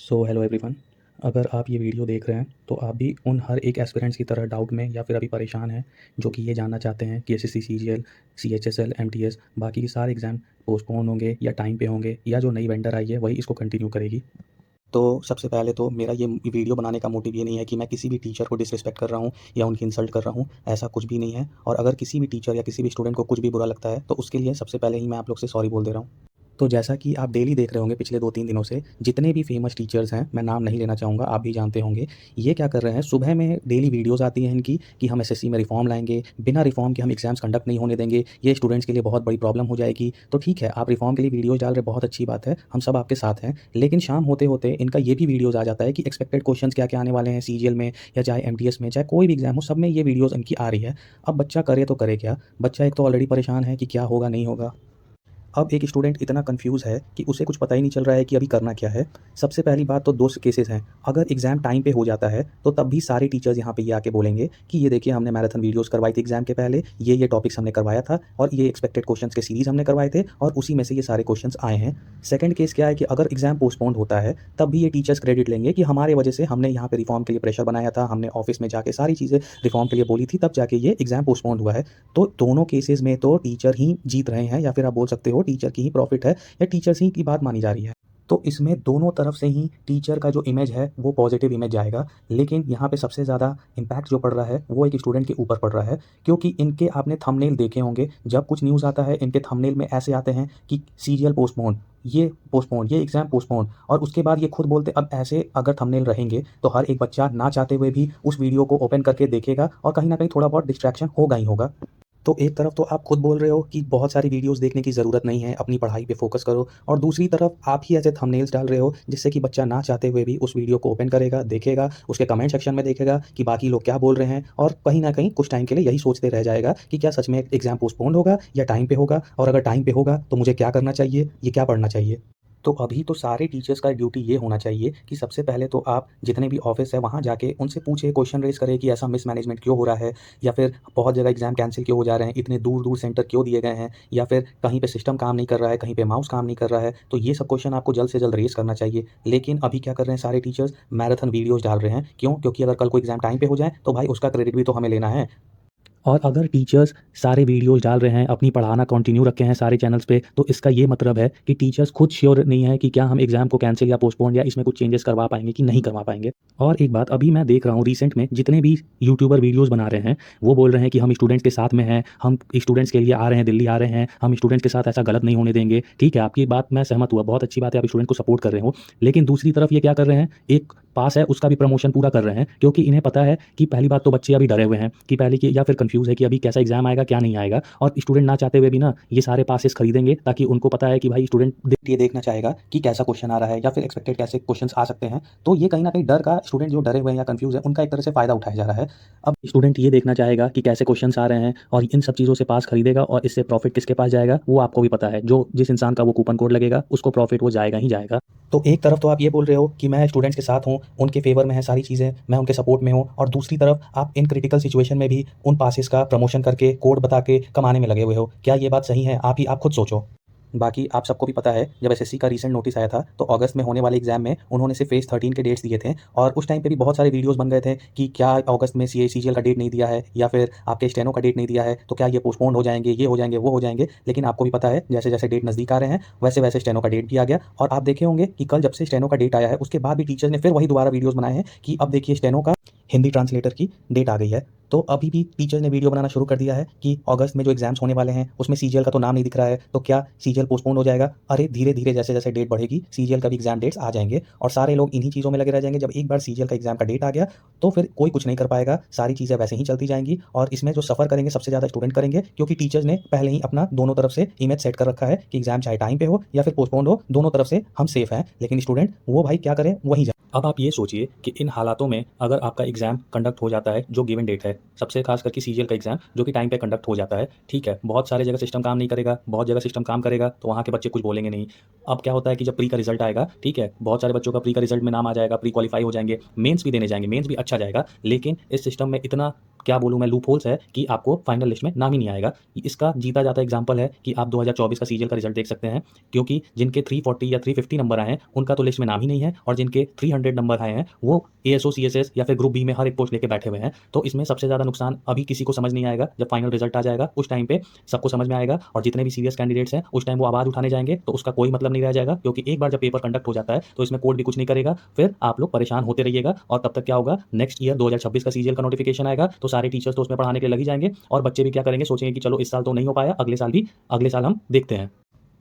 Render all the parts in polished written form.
Hello everyone. अगर आप ये वीडियो देख रहे हैं तो आप भी उन हर एक एस्पिरेंट्स की तरह डाउट में या फिर अभी परेशान हैं जो कि ये जानना चाहते हैं कि एसएससी, सीजीएल, सीएचएसएल, एमटीएस बाकी के सारे एग्ज़ाम पोस्टपोन होंगे या टाइम पे होंगे या जो नई वेंडर आई है वही इसको कंटिन्यू करेगी। तो सबसे पहले तो मेरा ये वीडियो बनाने का मोटिव ये नहीं है कि मैं किसी भी टीचर को डिसरिस्पेक्ट कर रहा हूँ या उनकी इंसल्ट कर रहा हूँ, ऐसा कुछ भी नहीं है। और अगर किसी भी टीचर या किसी भी स्टूडेंट को कुछ भी बुरा लगता है तो उसके लिए सबसे पहले ही मैं आप लोग से सॉरी बोल दे रहा हूँ। तो जैसा कि आप डेली देख रहे होंगे पिछले 2-3 दिनों से जितने भी फ़ेमस टीचर्स हैं, मैं नाम नहीं लेना चाहूँगा, आप भी जानते होंगे। ये क्या कर रहे हैं, सुबह में डेली वीडियोज़ आती हैं इनकी कि हम एसएससी में रिफ़ॉर्म लाएँगे, बिना रिफ़ॉर्म के हम एग्ज़ाम्स कंडक्ट नहीं होने देंगे, ये स्टूडेंट्स के लिए बहुत बड़ी प्रॉब्लम हो जाएगी। तो ठीक है, आप रिफ़ॉर्म के लिए वीडियोज़ डाल रहे हैं, बहुत अच्छी बात है, हम सब आपके साथ हैं। लेकिन शाम होते-होते इनका ये भी वीडियोज़ आ जाता है कि एक्सपेक्टेड क्वेश्चंस क्या-क्या आने वाले हैं सीजीएल में या चाहे एमटीएस में, चाहे कोई भी एग्ज़ाम हो, सब में ये वीडियोज़ इनकी आ रही है। अब बच्चा करे तो करे क्या? बच्चा एक तो ऑलरेडी परेशान है कि क्या होगा, नहीं होगा। अब एक स्टूडेंट इतना कन्फ्यूज़ है कि उसे कुछ पता ही नहीं चल रहा है कि अभी करना क्या है। सबसे पहली बात तो 2 केसेस हैं। अगर एग्ज़ाम टाइम पे हो जाता है, तो तब भी सारे टीचर्स यहाँ पे ये आके बोलेंगे कि ये देखिए हमने मैराथन वीडियोज़ करवाई थी एग्ज़ाम के पहले, ये टॉपिक्स हमने करवाया था और ये एक्सपेक्टेड क्वेश्चंस के सीरीज़ हमने करवाए थे और उसी में से ये सारे क्वेश्चंस आए हैं। सेकंड केस क्या है कि अगर एग्ज़ाम पोस्टपोन्ड होता है, तब भी ये टीचर्स क्रेडिट लेंगे कि हमारे वजह से हमने यहाँ पे रिफ़ॉर्म के लिए प्रेशर बनाया था, हमने ऑफ़िस में जाके सारी चीज़ें रिफ़ॉर्म के लिए बोली थी, तब जाके ये एग्ज़ाम पोस्टपोन्ड हुआ है। तो दोनों केसेस में तो टीचर ही जीत रहे हैं या फिर आप बोल सकते हो टीचर की ही प्रॉफ़िट है या टीचर्स ही की बात मानी जा रही है। तो इसमें दोनों तरफ से ही टीचर का जो इमेज है वो पॉजिटिव इमेज जाएगा। लेकिन यहाँ पे सबसे ज़्यादा इम्पैक्ट जो पड़ रहा है वो एक स्टूडेंट के ऊपर पड़ रहा है, क्योंकि इनके आपने थंबनेल देखे होंगे, जब कुछ न्यूज़ आता है इनके थंबनेल में ऐसे आते हैं कि सीरियल पोस्टपोन, ये एग्ज़ाम पोस्टपोन, और उसके बाद ये खुद बोलते अब ऐसे अगर थंबनेल रहेंगे तो हर एक बच्चा ना चाहते हुए भी उस वीडियो को ओपन करके देखेगा और कहीं न कहीं थोड़ा बहुत डिस्ट्रैक्शन होगा ही होगा। तो एक तरफ तो आप खुद बोल रहे हो कि बहुत सारी वीडियोज़ देखने की ज़रूरत नहीं है, अपनी पढ़ाई पे फ़ोकस करो, और दूसरी तरफ आप ही ऐसे थंबनेल्स डाल रहे हो जिससे कि बच्चा ना चाहते हुए भी उस वीडियो को ओपन करेगा, देखेगा, उसके कमेंट सेक्शन में देखेगा कि बाकी लोग क्या बोल रहे हैं और कहीं न कहीं कुछ टाइम के लिए यही सोचते रह जाएगा कि क्या सच में एग्ज़ाम पोस्टपोन्ड होगा या टाइम पे होगा, और अगर टाइम पे होगा तो मुझे क्या करना चाहिए, ये क्या पढ़ना चाहिए। तो अभी तो सारे टीचर्स का ड्यूटी ये होना चाहिए कि सबसे पहले तो आप जितने भी ऑफ़िस है वहाँ जाके उनसे पूछिए, क्वेश्चन रेज़ करें कि ऐसा मिसमैनेजमेंट क्यों हो रहा है, या फिर बहुत जगह एग्ज़ाम कैंसल क्यों हो जा रहे हैं, इतने दूर-दूर सेंटर क्यों दिए गए हैं, या फिर कहीं पे सिस्टम काम नहीं कर रहा है, कहीं पे माउस काम नहीं कर रहा है। तो ये सब क्वेश्चन आपको जल्द से जल्द रेज़ करना चाहिए। लेकिन अभी क्या कर रहे हैं सारे टीचर्स, मैराथन वीडियोज़ डाल रहे हैं। क्यों? क्योंकि अगर कल को एग्ज़ाम टाइम पे हो जाए तो भाई उसका क्रेडिट भी तो हमें लेना है। और अगर टीचर्स सारे वीडियोज़ डाल रहे हैं, अपनी पढ़ाना कंटिन्यू रखे हैं सारे चैनल्स पे, तो इसका ये मतलब है कि टीचर्स खुद श्योर नहीं है कि क्या हम एग्ज़ाम को कैंसल या पोस्टपोन या इसमें कुछ चेंजेस करवा पाएँगे कि नहीं करवा पाएँगे। और एक बात अभी मैं देख रहा हूँ रिसेंट में जितने भी यूट्यूबर वीडियोज़ बना रहे हैं, वो बोल रहे हैं कि हम स्टूडेंट्स के साथ में हैं, हम स्टूडेंट्स के लिए आ रहे हैं, दिल्ली आ रहे हैं, हम स्टूडेंट्स के साथ ऐसा गलत नहीं होने देंगे। ठीक है, आपकी बात मैं सहमत हुआ, बहुत अच्छी बात है आप स्टूडेंट को सपोर्ट कर रहे हो। लेकिन दूसरी तरफ ये क्या कर रहे हैं, एक पास है उसका भी प्रमोशन पूरा कर रहे हैं, क्योंकि इन्हें पता है कि पहली बात तो बच्चे अभी डरे हुए हैं कि पहले की, या फिर कंफ्यूज है कि अभी कैसा एग्जाम आएगा क्या नहीं आएगा, और स्टूडेंट ना चाहते हुए भी ना ये सारे पासेस खरीदेंगे, ताकि उनको पता है कि भाई स्टूडेंट ये देखना चाहेगा कि कैसा क्वेश्चन आ रहा है या फिर एक्सपेक्टेड कैसे क्वेश्चंस आ सकते हैं। तो ये कहीं ना कहीं डर का, स्टूडेंट जो डरे हुए हैं या कंफ्यूज है उनका एक तरह से फायदा उठाया जा रहा है। अब स्टूडेंट ये देखना चाहेगा कि कैसे क्वेश्चंस आ रहे हैं और इन सब चीज़ों से पास खरीदेगा, और इससे प्रॉफिट किसके पास जाएगा वो आपको भी पता है, जो जिस इंसान का वो कूपन कोड लगेगा उसको प्रॉफिट वो जाएगा ही जाएगा। तो एक तरफ तो आप ये बोल रहे हो कि मैं स्टूडेंट्स के साथ हूँ, उनके फेवर में है सारी चीज़ें, मैं उनके सपोर्ट में हूँ, और दूसरी तरफ आप इन क्रिटिकल सिचुएशन में भी उन पासेस का प्रमोशन करके कोड बता के कमाने में लगे हुए हो। क्या ये बात सही है? आप खुद सोचो। बाकी आप सबको भी पता है, जब एसएससी का रीसेंट नोटिस आया था तो अगस्त में होने वाले एग्जाम में उन्होंने सिर्फ फेज़ 13 के डेट्स दिए थे, और उस टाइम पे भी बहुत सारे वीडियोस बन गए थे कि क्या अगस्त में सीजीएल का डेट नहीं दिया है या फिर आपके स्टेनो का डेट नहीं दिया है तो क्या ये पोस्टपोन हो जाएंगे, ये हो जाएंगे, वो हो जाएंगे। लेकिन आपको भी पता है जैसे जैसे डेट नज़दीक आ रहे हैं वैसे वैसे स्टेनो का डेट भी आ गया, और आप देखे होंगे कि कल जब से स्टेनो का डेट आया है उसके बाद भी टीचर ने फिर वही दोबारा वीडियोज़ बनाए हैं कि अब देखिए स्टेनो का हिंदी ट्रांसलेटर की डेट आ गई है। तो अभी भी टीचर ने वीडियो बनाना शुरू कर दिया है कि अगस्त में जो एग्जाम्स होने वाले हैं उसमें सीजीएल का तो नाम नहीं दिख रहा है, तो क्या सीजीएल पोस्टपोन हो जाएगा? अरे धीरे धीरे जैसे जैसे डेट बढ़ेगी सीजीएल का भी एग्जाम डेट्स आ जाएंगे, और सारे लोग इन्हीं चीज़ों में लगे रह जाएंगे। जब एक बार सीजीएल का एग्जाम का डेट आ गया तो फिर कोई कुछ नहीं कर पाएगा, सारी चीज़ें वैसे ही चलती जाएंगी, और इसमें जो सफ़र करेंगे सबसे ज़्यादा स्टूडेंट करेंगे, क्योंकि टीचर्स ने पहले ही अपना दोनों तरफ से इमेज सेट कर रखा है कि एग्जाम चाहे टाइम पे हो या फिर पोस्टपोन हो, दोनों तरफ से हम सेफ हैं। लेकिन स्टूडेंट वो भाई क्या करें, वहीं जाए। अब आप ये सोचिए कि इन हालातों में अगर आपका एग्जाम कंडक्ट हो जाता है जो गिवन डेट है, सबसे खास करके सीजीएल का एग्जाम जो कि टाइम पे कंडक्ट हो जाता है, ठीक है, बहुत सारे जगह सिस्टम काम नहीं करेगा, बहुत जगह सिस्टम काम करेगा तो वहाँ के बच्चे कुछ बोलेंगे नहीं। अब क्या होता है कि जब प्री का रिजल्ट आएगा, ठीक है, बहुत सारे बच्चों का प्री का रिजल्ट में नाम आ जाएगा, प्री क्वालिफाई हो जाएंगे, मेंस भी देने जाएंगे, मेंस भी अच्छा जाएगा, लेकिन इस सिस्टम में इतना क्या बोलूँ मैं, लूप होल्स है कि आपको फाइनल लिस्ट में नाम ही नहीं आएगा। इसका जीता जाता एग्जांपल है कि आप 2024 का सीजीएल का रिजल्ट देख सकते हैं, क्योंकि जिनके 340 या 350 नंबर आए हैं उनका तो लिस्ट में नाम ही नहीं है, और जिनके 300 नंबर आए हैं वो एएसओ, सीएसएस या फिर ग्रुप बी में हर एक पोस्ट लेके बैठे हुए हैं। तो इसमें सबसे ज़्यादा नुकसान अभी किसी को समझ नहीं आएगा, जब फाइनल रिजल्ट आ जाएगा उस टाइम पे सबको समझ में आएगा, और जितने भी सीरियस कैंडिडेट्स हैं उस टाइम वो आवाज़ उठाने जाएंगे तो उसका कोई मतलब नहीं रह जाएगा, क्योंकि एक बार जब पेपर कंडक्ट हो जाता है तो इसमें कोर्ट भी कुछ नहीं करेगा, फिर आप लोग परेशान होते रहिएगा। और तब तक क्या होगा, नेक्स्ट ईयर 2026 का सीजीएल का नोटिफिकेशन आएगा तो सारे टीचर्स तो उसमें पढ़ाने के लिए लग ही जाएंगे, और बच्चे भी क्या करेंगे, सोचेंगे कि चलो इस साल तो नहीं हो पाया, अगले साल हम देखते हैं।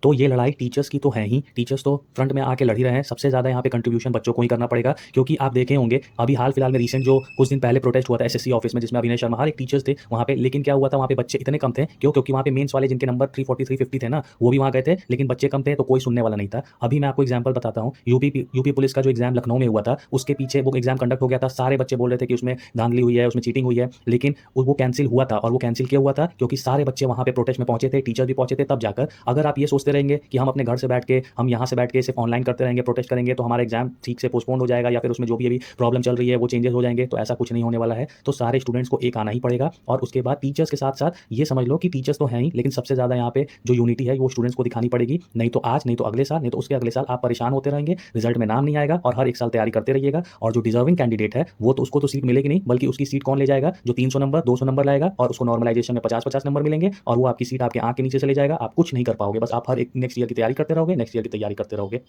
तो ये लड़ाई टीचर्स की तो है ही, टीचर्स तो फ्रंट में आके लड़ ही रहे हैं। सबसे ज़्यादा यहाँ पे कंट्रीब्यूशन बच्चों को ही करना पड़ेगा, क्योंकि आप देखे होंगे अभी हाल फिलहाल में रिसेंट जो कुछ दिन पहले प्रोटेस्ट हुआ था एसएससी ऑफिस में, जिसमें अभिनय शर्मा हर एक टीचर्स थे वहाँ पे, लेकिन क्या हुआ था, वहाँ पे बच्चे इतने कम थे, क्योंकि वहाँ पे मेंस वाले जिनके नंबर 340 350 थे ना, वो भी वहाँ गए थे, लेकिन बच्चे कम थे तो कोई सुनने वाला नहीं था। अभी मैं आपको एग्जाम्पल बताता हूँ, यूपी पुलिस का जो एग्जाम लखनऊ में हुआ था, उसके पीछे वो एग्जाम कंडक्ट हो गया था, सारे बच्चे बोल रहे थे कि उसमें धांधली हुई है, उसमें चीटिंग हुई है, लेकिन वो कैंसिल हुआ था। और वो कैंसिल क्यों हुआ था, क्योंकि सारे बच्चे वहाँ पे प्रोटेस्ट में पहुंचे थे, टीचर भी पहुंचे थे, तब जाकर। अगर आप ये सोचते रहेंगे कि हम अपने घर से बैठ के, हम यहाँ से बैठ के सिर्फ ऑनलाइन करते रहेंगे, प्रोटेस्ट करेंगे, तो हमारा एग्जाम ठीक से पोस्टपोन हो जाएगा, या फिर उसमें जो भी अभी प्रॉब्लम चल रही है वो चेंजेस हो जाएंगे, तो ऐसा कुछ नहीं होने वाला है। तो सारे स्टूडेंट्स को एक आना ही पड़ेगा, और उसके बाद टीचर्स के साथ साथ ये समझ लो कि टीचर्स तो हैं ही, लेकिन सबसे ज़्यादा यहाँ पे जो यूनिटी है वो स्टूडेंट्स को दिखानी पड़ेगी। नहीं तो आज, नहीं तो अगले साल, नहीं तो उसके अगले साल आप परेशान होते रहेंगे, रिजल्ट में नाम नहीं आएगा, और हर एक साल तैयारी करते रहिएगा। और जो डिजर्विंग कैंडिडेट है वो तो उसको तो सीट मिलेगी नहीं, बल्कि उसकी सीट कौन ले जाएगा, जो 300 नंबर 200 नंबर लाएगा, और उसको नॉर्मलाइजेशन में 50-50 नंबर मिलेंगे, और वो आपकी सीट आपके आंख के नीचे चले जाएगा। आप कुछ नहीं कर पाओगे, बस आप हर एक नेक्स्ट ईयर की तैयारी करते रहोगे, नेक्स्ट ईयर की तैयारी करते रहोगे।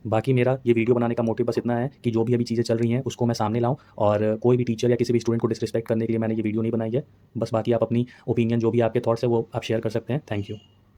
बाकी मेरा ये वीडियो बनाने का मोटिव बस इतना है कि जो भी अभी चीज़ें चल रही हैं उसको मैं सामने लाऊं, और कोई भी टीचर या किसी भी स्टूडेंट को डिसरिस्पेक्ट करने के लिए मैंने ये वीडियो नहीं बनाई है। बस बाकी आप अपनी ओपिनियन, जो भी आपके थॉट्स है वो आप शेयर कर सकते हैं। Thank you.